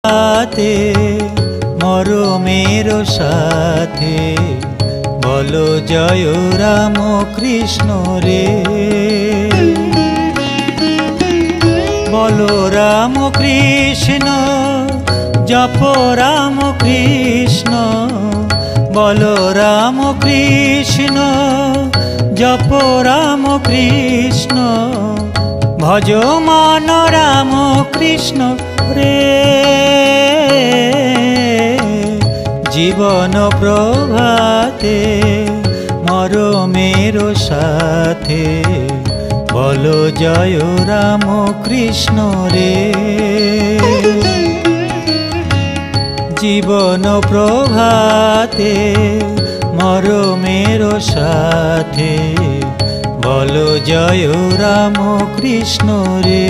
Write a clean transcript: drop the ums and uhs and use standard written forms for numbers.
রাতে মরমের সাথে বলো জয় রাম কৃষ্ণ রে, বলো রাম কৃষ্ণ জপ রাম কৃষ্ণ, বলো রাম কৃষ্ণ জপ রাম কৃষ্ণ, ভজ মন রাম কৃষ্ণ রে। জীবন প্রভাতে মরমের সাথে বলো জয় রাম কৃষ্ণ রে। জীবন প্রভাতে মরমের সাথে বলো জয় রাম কৃষ্ণ রে।